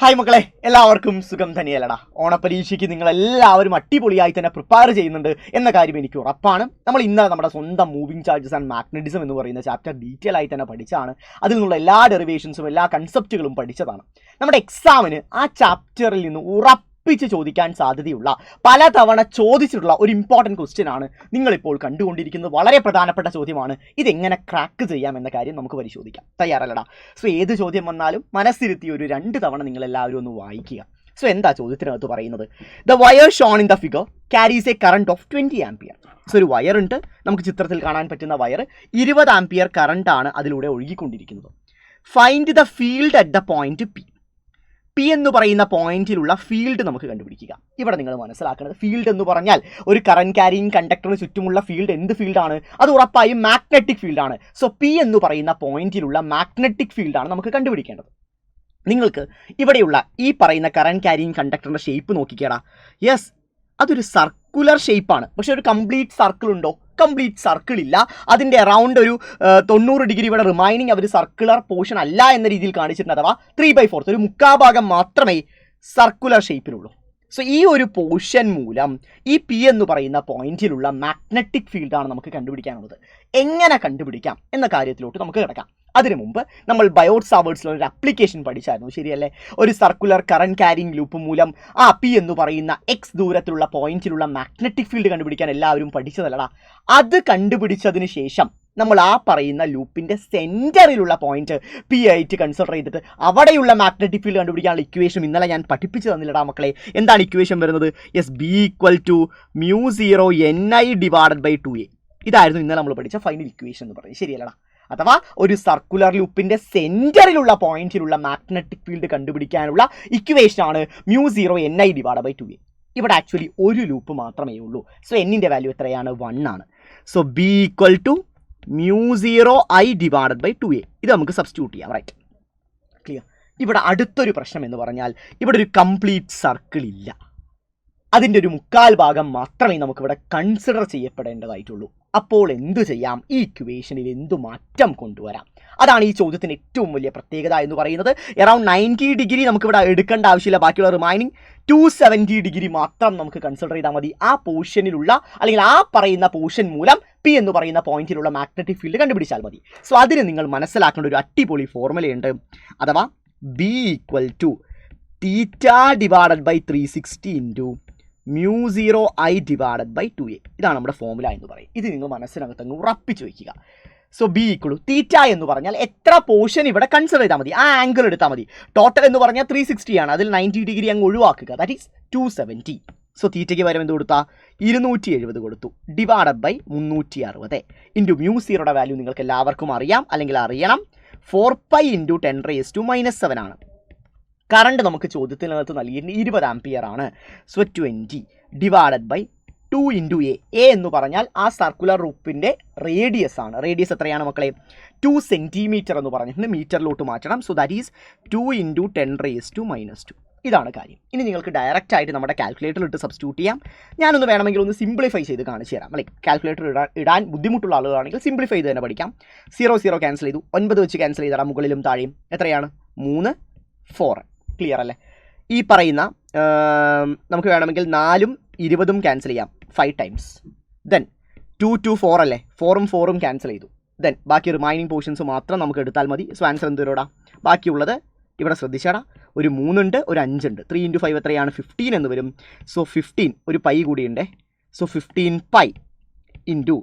Hi മക്കളെ, എല്ലാവർക്കും സുഖം തന്നെയല്ലടാ. ഓണപ്പരീക്ഷയ്ക്ക് നിങ്ങളെല്ലാവരും അടിപൊളിയായി തന്നെ പ്രിപ്പയർ ചെയ്യുന്നുണ്ട് എന്ന കാര്യം എനിക്ക് ഉറപ്പാണ്. നമ്മൾ ഇന്നലെ നമ്മുടെ സ്വന്തം മൂവിങ് ചാർജസ് ആൻഡ് മാഗ്നറ്റിസം എന്ന് പറയുന്ന ചാപ്റ്റർ ഡീറ്റെയിൽ ആയി തന്നെ പഠിച്ചാണ്. അതിൽ നിന്നുള്ള എല്ലാ ഡെറിവേഷൻസും എല്ലാ കൺസെപ്റ്റുകളും പഠിച്ചതാണ്. നമ്മുടെ എക്സാമിന് ആ ചാപ്റ്ററിൽ നിന്ന് ഉറപ്പിച്ച് ചോദിക്കാൻ സാധ്യതയുള്ള പലതവണ ചോദിച്ചിട്ടുള്ള ഒരു ഇമ്പോർട്ടൻറ്റ് ക്വസ്റ്റ്യൻ ആണ് നിങ്ങളിപ്പോൾ കണ്ടുകൊണ്ടിരിക്കുന്നത്. വളരെ പ്രധാനപ്പെട്ട ചോദ്യമാണ്. ഇതെങ്ങനെ ക്രാക്ക് ചെയ്യാം എന്ന കാര്യം നമുക്ക് പരിശോധിക്കാം. തയ്യാറല്ലടാ? സോ ഏത് ചോദ്യം വന്നാലും മനസ്സിരുത്തി ഒരു 2 തവണ നിങ്ങളെല്ലാവരും ഒന്ന് വായിക്കുക. സോ എന്താ ചോദ്യത്തിനകത്ത് പറയുന്നത്? The wire shown in the figure carries A current of 20 ampere. So ഒരു വയർ ഉണ്ട്, നമുക്ക് ചിത്രത്തിൽ കാണാൻ പറ്റുന്ന വയർ 20 ആംപിയർ കറണ്ട് ആണ് അതിലൂടെ ഒഴുകിക്കൊണ്ടിരിക്കുന്നത്. Find the field at the point P. P എന്ന് പറയുന്ന പോയിന്റിലുള്ള ഫീൽഡ് നമുക്ക് കണ്ടുപിടിക്കുക. ഇവിടെ നിങ്ങൾ മനസ്സിലാക്കുന്നത്, ഫീൽഡ് എന്ന് പറഞ്ഞാൽ ഒരു കറന്റ് ക്യാരിയിങ് കണ്ടക്ടറിന് ചുറ്റുമുള്ള ഫീൽഡ് എന്ത് ഫീൽഡാണ്? അത് ഉറപ്പായും മാഗ്നറ്റിക് ഫീൽഡാണ്. സോ പി എന്ന് പറയുന്ന പോയിന്റിലുള്ള മാഗ്നറ്റിക് ഫീൽഡാണ് നമുക്ക് കണ്ടുപിടിക്കേണ്ടത്. നിങ്ങൾക്ക് ഇവിടെയുള്ള ഈ പറയുന്ന കറന്റ് ക്യാരിയിങ് കണ്ടക്ടറിന്റെ ഷേപ്പ് നോക്കിക്കേടാ. യെസ്, അതൊരു സർക്കുലർ ഷേപ്പാണ്. പക്ഷെ ഒരു കംപ്ലീറ്റ് സർക്കിൾ ഉണ്ടോ? കംപ്ലീറ്റ് സർക്കിൾ ഇല്ല. അതിൻ്റെ അറൗണ്ട് ഒരു 90 ഡിഗ്രി ഇവിടെ റിമൈനിങ് അവർ സർക്കുലർ പോർഷൻ അല്ല എന്ന രീതിയിൽ കാണിച്ചിട്ടുണ്ട്. അഥവാ 3/4 ഒരു മുക്കാഭാഗം മാത്രമേ സർക്കുലർ ഷേപ്പിലുള്ളൂ. സോ ഈ ഒരു പോർഷൻ മൂലം ഈ പി എന്ന് പറയുന്ന പോയിന്റിലുള്ള മാഗ്നറ്റിക് ഫീൽഡാണ് നമുക്ക് കണ്ടുപിടിക്കാനുള്ളത്. എങ്ങനെ കണ്ടുപിടിക്കാം എന്ന കാര്യത്തിലോട്ട് നമുക്ക് കിടക്കാം. അതിനു മുമ്പ് നമ്മൾ ബയോട്ട്-സാവേർട്സിൽ ഒരു ആപ്ലിക്കേഷൻ പഠിച്ചായിരുന്നു, ശരിയല്ലേ? ഒരു സർക്കുലർ കറന്റ് ക്യാരിയിങ് ലൂപ്പ് മൂലം ആ പി എന്ന് പറയുന്ന എക്സ് ദൂരത്തിലുള്ള പോയിന്റിലുള്ള മാഗ്നറ്റിക് ഫീൽഡ് കണ്ടുപിടിക്കാൻ എല്ലാവരും പഠിച്ചതല്ലടാ. അത് കണ്ടുപിടിച്ചതിന് ശേഷം നമ്മൾ ആ പറയുന്ന ലൂപ്പിൻ്റെ സെൻറ്ററിലുള്ള പോയിന്റ് പി ആയിട്ട് കൺസിഡർ ചെയ്തിട്ട് അവിടെയുള്ള മാഗ്നറ്റിക് ഫീൽഡ് കണ്ടുപിടിക്കാനുള്ള ഇക്വേഷൻ ഇന്നലെ ഞാൻ പഠിപ്പിച്ചു തന്നില്ലടാ മക്കളെ. എന്താണ് ഇക്വേഷൻ വരുന്നത്? Yes, B equal to μ0 ni/2a. ഇതായിരുന്നു ഇന്നലെ നമ്മൾ പഠിച്ച ഫൈനൽ ഇക്വേഷൻ എന്ന് പറയുന്നത്, ശരിയല്ലടാ? അഥവാ ഒരു സർക്കുലർ ലൂപ്പിൻ്റെ സെൻറ്ററിലുള്ള പോയിന്റിലുള്ള മാഗ്നറ്റിക് ഫീൽഡ് കണ്ടുപിടിക്കാനുള്ള ഇക്വേഷനാണ് μ0 ni/2a. ഇവിടെ ആക്ച്വലി ഒരു ലൂപ്പ് മാത്രമേ ഉള്ളൂ. സോ എന്നിൻ്റെ വാല്യൂ എത്രയാണ്? 1 ആണ്. So B equal to μ0 i/2a. ഇത് നമുക്ക് സബ്സ്റ്റിറ്റ്യൂട്ട് ചെയ്യാം, റൈറ്റ്? ക്ലിയർ? ഇവിടെ അടുത്തൊരു പ്രശ്നം എന്ന് പറഞ്ഞാൽ ഇവിടെ ഒരു കംപ്ലീറ്റ് സർക്കിൾ ഇല്ല. അതിൻ്റെ ഒരു മുക്കാൽ ഭാഗം മാത്രമേ നമുക്കിവിടെ കൺസിഡർ ചെയ്യപ്പെടേണ്ടതായിട്ടുള്ളൂ. അപ്പോൾ എന്തു ചെയ്യാം? ഈ ഇക്വേഷനിൽ എന്തു മാറ്റം കൊണ്ടുവരാം? അതാണ് ഈ ചോദ്യത്തിന് ഏറ്റവും വലിയ പ്രത്യേകത എന്ന് പറയുന്നത്. അറൗണ്ട് 90 ഡിഗ്രി നമുക്കിവിടെ എടുക്കേണ്ട ആവശ്യമില്ല. ബാക്കിയുള്ള റിമൈനിങ് 270 ഡിഗ്രി മാത്രം നമുക്ക് കൺസിഡർ ചെയ്താൽ മതി. ആ പോർഷനിലുള്ള അല്ലെങ്കിൽ ആ പറയുന്ന പോർഷൻ മൂലം പി എന്ന് പറയുന്ന പോയിന്റിലുള്ള മാഗ്നറ്റിക് ഫീൽഡ് കണ്ടുപിടിച്ചാൽ മതി. സോ അതിന് നിങ്ങൾ മനസ്സിലാക്കേണ്ട ഒരു അടിപൊളി ഫോർമുലയുണ്ട്. അഥവാ B equal to θ/360 into μ0 i/2a. ഇതാണ് നമ്മുടെ ഫോർമുല എന്ന് പറയും. ഇത് നിങ്ങൾ മനസ്സിനകത്ത് അങ്ങ് ഉറപ്പിച്ച് വയ്ക്കുക. സോ ബി ഈക്വൽ ടു തീറ്റ എന്ന് പറഞ്ഞാൽ എത്ര പോർഷൻ ഇവിടെ കൺസിഡർ ചെയ്താൽ മതി, ആ ആംഗിൾ എടുത്താൽ മതി. ടോട്ടൽ എന്ന് പറഞ്ഞാൽ 360 ആണ്. അതിൽ 90 ഡിഗ്രി അങ്ങ് ഒഴിവാക്കുക, ദാറ്റ് ഈസ് 270. സോ തീറ്റയ്ക്ക് വരും എന്ത് കൊടുത്താൽ 270 കൊടുത്തു /360 ഇൻറ്റു μ0യുടെ വാല്യൂ നിങ്ങൾക്ക് എല്ലാവർക്കും അറിയാം, അല്ലെങ്കിൽ അറിയണം. 4π ഇൻറ്റു 10⁻⁻⁷ ആണ്. കറണ്ട് നമുക്ക് ചോദ്യത്തിനകത്ത് നൽകിയിട്ട് 20 ആംപിയർ ആണ്. So 20 /2 into A. എ എന്ന് പറഞ്ഞാൽ ആ സർക്കുലർ ലൂപ്പിൻ്റെ റേഡിയസ് ആണ്. റേഡിയസ് എത്രയാണ് മക്കളെ? 2 സെൻറ്റിമീറ്റർ എന്ന് പറഞ്ഞിട്ടുണ്ട്. മീറ്ററിലോട്ട് മാറ്റണം. So that is 2 into 10⁻⁻². ഇതാണ് കാര്യം. ഇനി നിങ്ങൾക്ക് ഡയറക്റ്റ് ആയിട്ട് നമ്മുടെ കാൽക്കുലേറ്ററിൽ ഇട്ട് സബ്സ്റ്റിറ്റ്യൂട്ട് ചെയ്യാം. ഞാനൊന്ന് വേണമെങ്കിൽ ഒന്ന് സിംപ്ലിഫൈ ചെയ്ത് കാണിച്ചു തരാം. ലൈക്ക് കാൽക്കുലേറ്റർ ഇടാൻ ബുദ്ധിമുട്ടുള്ള ആളുകളാണെങ്കിൽ സിംപ്ലിഫൈ ചെയ്ത് തന്നെ പഠിക്കാം. 0 ക്യാൻസൽ ചെയ്തു, 9 വെച്ച് ക്യാൻസൽ ചെയ്താൽ മുകളിലും താഴെയും എത്രയാണ്? 3 4. ക്ലിയർ അല്ലേ? ഈ പറയുന്ന നമുക്ക് വേണമെങ്കിൽ 4ഉം 20ഉം ക്യാൻസൽ ചെയ്യാം 5 ടൈംസ്. ദെൻ 2 2 4 അല്ലേ? 4ഉം 4ഉം ക്യാൻസൽ ചെയ്തു. ദെൻ ബാക്കി റിമൈനിങ് പോർഷൻസ് മാത്രം നമുക്ക് എടുത്താൽ മതി. സോ ആൻസർ എന്തോടാ? ബാക്കിയുള്ളത് ഇവിടെ ശ്രദ്ധിച്ചാടാ, ഒരു 3 ഉണ്ട്, ഒരു 5 ഉണ്ട്. 3 ഇൻറ്റു 5 എത്രയാണ്? 15 എന്ന് വരും. സോ 15 ഒരു പൈ കൂടിയുണ്ടേ. So 15π into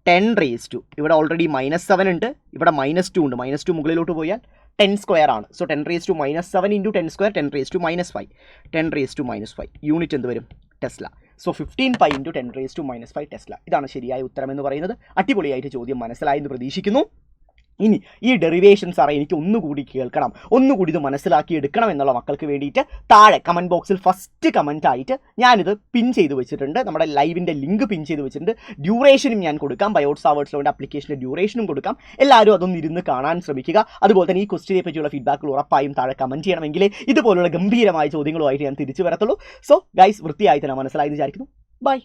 10⁻². ഇവിടെ ഓൾറെഡി -7 ഉണ്ട്, ഇവിടെ -2 ഉണ്ട്. -2 മുകളിലോട്ട് പോയാൽ 10² ആണ്. സോ 10⁻⁷ ഇൻറ്റു 10² 10⁻⁻5 10⁻⁻5 യൂണിറ്റ് എന്ത് വരും? ടെസ്ല. So 15π into 10⁻⁵ tesla. ഇതാണ് ശരിയായ ഉത്തരം എന്ന് പറയുന്നത്. അടിപൊളിയായിട്ട് ചോദ്യം മനസ്സിലായെന്ന് പ്രതീക്ഷിക്കുന്നു. ഇനി ഈ ഡെറിവേഷൻസ് സാറേ എനിക്ക് ഒന്നുകൂടി കേൾക്കണം, ഒന്നുകൂടി ഇത് മനസ്സിലാക്കി എടുക്കണം എന്നുള്ള മക്കൾക്ക് വേണ്ടിയിട്ട് താഴെ കമൻറ്റ് ബോക്സിൽ ഫസ്റ്റ് കമൻറ്റ് ആയിട്ട് ഞാനിത് പിൻ ചെയ്ത് വെച്ചിട്ടുണ്ട്. നമ്മുടെ ലൈവിൻ്റെ ലിങ്ക് പിൻ ചെയ്ത് വെച്ചിട്ടുണ്ട്. ഡ്യൂറേഷനും ഞാൻ കൊടുക്കാം. ബയോട്ട്-സാവേർട്സിലോൻ്റെ ആപ്ലിക്കേഷൻ്റെ ഡ്യൂറേഷനും കൊടുക്കാം. എല്ലാവരും അതൊന്ന് ഇരുന്ന് കാണാൻ ശ്രമിക്കുക. അതുപോലെ തന്നെ ഈ ക്വസ്റ്റിനെ പറ്റിയുള്ള ഫീഡ്ബാക്കുകൾ ഉറപ്പായും താഴെ കമൻറ്റ് ചെയ്യണമെങ്കിൽ ഇതുപോലുള്ള ഗംഭീരമായ ചോദ്യങ്ങളുമായിട്ട് ഞാൻ തിരിച്ചു വരത്തുള്ളൂ. സോ ഗൈസ്, വൃത്തിയായി തന്നെ മനസ്സിലായി വിചാരിക്കുന്നു. ബൈ.